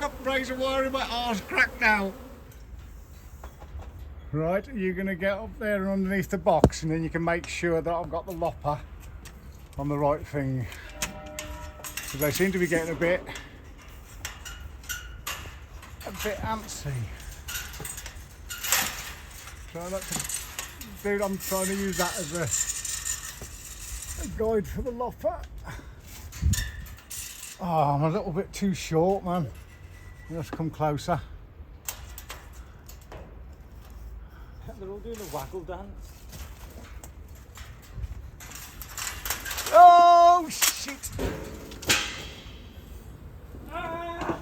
got razor wire in my arse crack now. Right, you're going to get up there and underneath the box, and then you can make sure that I've got the lopper on the right thing. Because they seem to be getting a bit antsy. Try not to, dude, I'm trying to use that as a guide for the lopper. Oh, I'm a little bit too short, man. Let's come closer. They're all doing a waggle dance. Oh, shit! Ah!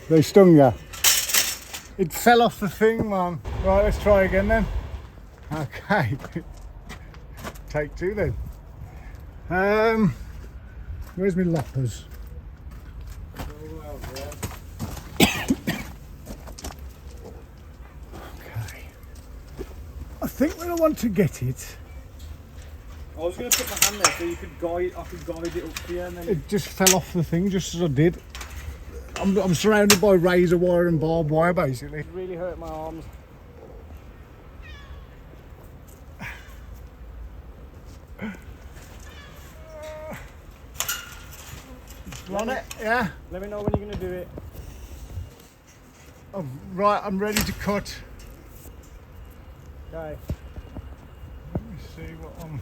They stung you? It fell off the thing, man. Right, let's try again then. Okay. Take two then. Where's my loppers? Okay. I think when I want to get it, I was going to put my hand there so you could guide. I could guide it up for you, and then it just fell off the thing just as I did. I'm surrounded by razor wire and barbed wire basically. it really hurt my arms. On it, yeah? Let me know when you're going to do it. Oh, right, I'm ready to cut. Okay. Let me see what I'm...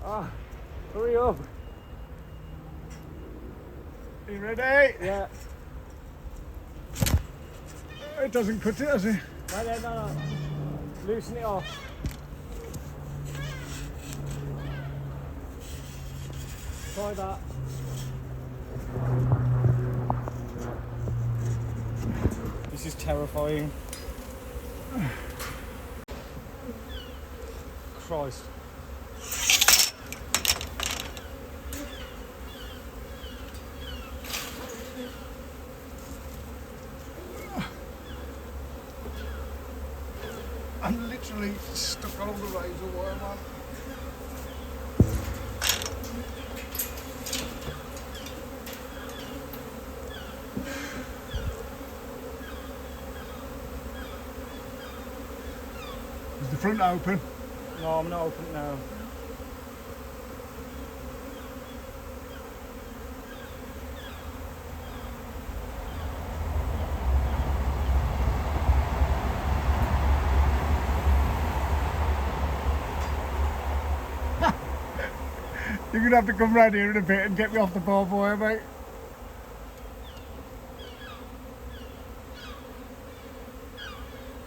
Ah, hurry up. Are you ready? Yeah. It doesn't cut it, does it? Right there, no. Loosen it off. Try that. This is terrifying. Christ. I'm literally stuck on the razor wire, man. Is the front open? No, I'm not open now. You're gonna have to come round here in a bit and get me off the barbed wire, mate.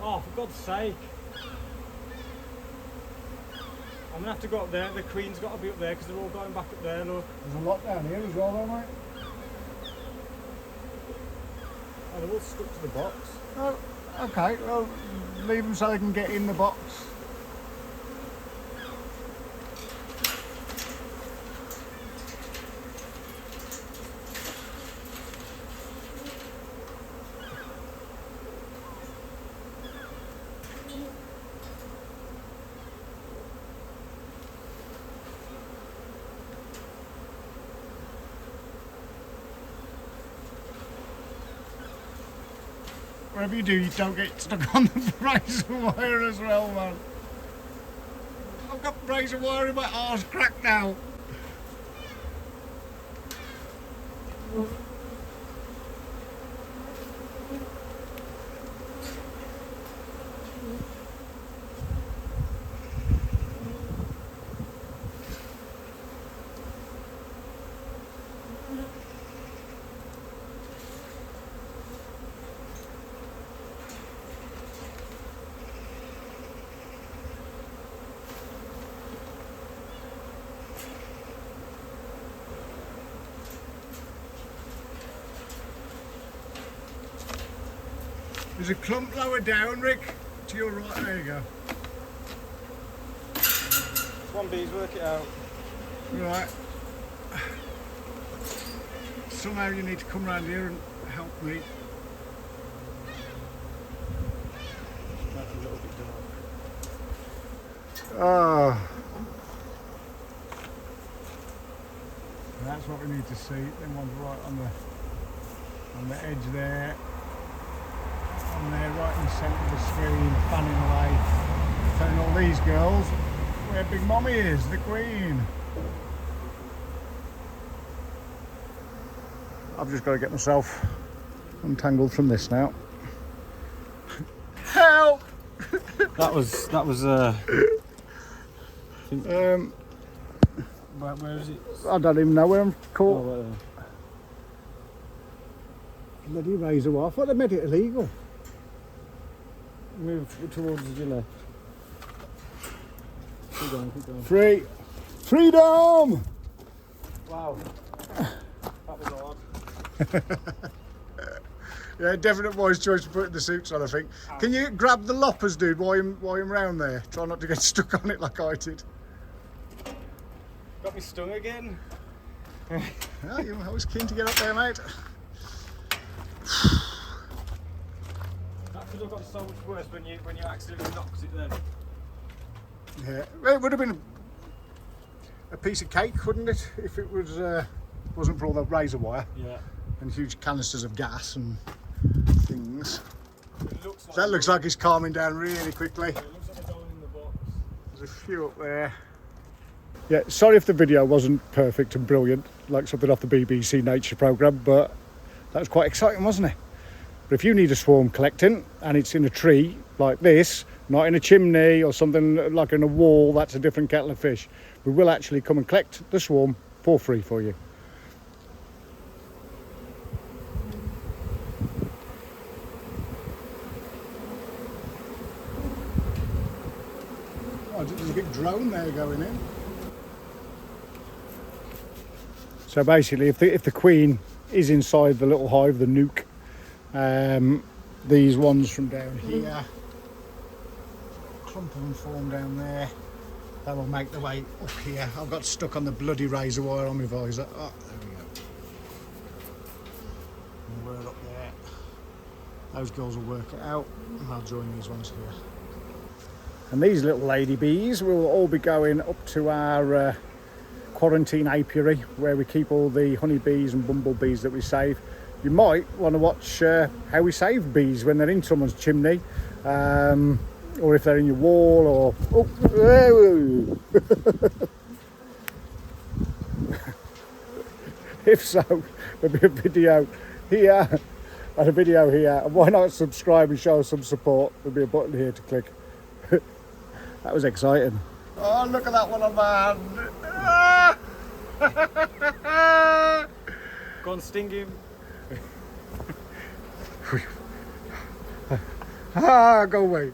Oh, for God's sake. I'm gonna have to go up there. The Queen's got to be up there because they're all going back up there, look. There's a lot down here as well, though, mate. Oh, they're all stuck to the box. Oh, okay, well, leave them so they can get in the box. Whatever you do, you don't get stuck on the razor wire as well, man. I've got razor wire in my arse crack now. There's a clump lower down, Rick. To your right, there you go. One B's, work it out. Right. Somehow you need to come round here and help me. That's a little bit dark. Ah. That's That's what we need to see. Then one's right on the edge there. On there, right in the centre of the screen, fanning away, telling all these girls where Big Mommy is, the Queen. I've just got to get myself untangled from this now. Help! That was where is it? I don't even know where I'm caught. Oh, right there. Bloody razor wire. I thought they made it illegal. Move towards your left. Keep going, keep going. Freedom! Wow. That was hard. Yeah, definite boy's choice for putting the suits on, I think. Can you grab the loppers, dude, while I'm round there? Try not to get stuck on it like I did. Got me stung again. Oh, you were always keen to get up there, mate. That could have got so much worse when you accidentally knocked it then. Yeah, it would have been a piece of cake, wouldn't it, if it was wasn't for all the razor wire Yeah. and huge canisters of gas and things. It looks like That looks like it's calming down really quickly. It looks like a going in the box. There's a few up there. Yeah, sorry if the video wasn't perfect and brilliant, like something off the BBC Nature programme, but that was quite exciting, wasn't it? But if you need a swarm collecting and it's in a tree like this, not in a chimney or something like in a wall, that's a different kettle of fish. We will actually come and collect the swarm for free for you. Oh, there's a big drone there going in. So basically, if the queen is inside the little hive, the nuke, these ones from down here, clump of them form down there, they will make their way up here. I've got stuck on the bloody razor wire on my visor. Oh, there we go. And we're up there. Those girls will work it out, and I'll join these ones here. And these little lady bees will all be going up to our quarantine apiary, where we keep all the honeybees and bumblebees that we save. You might want to watch how we save bees when they're in someone's chimney, or if they're in your wall, or if so, there'll be a video here and a video here, and why not subscribe and show us some support? There'll be a button here to click. That was exciting. Oh, look at that one on my hand. Go on, sting him. Ah, go away.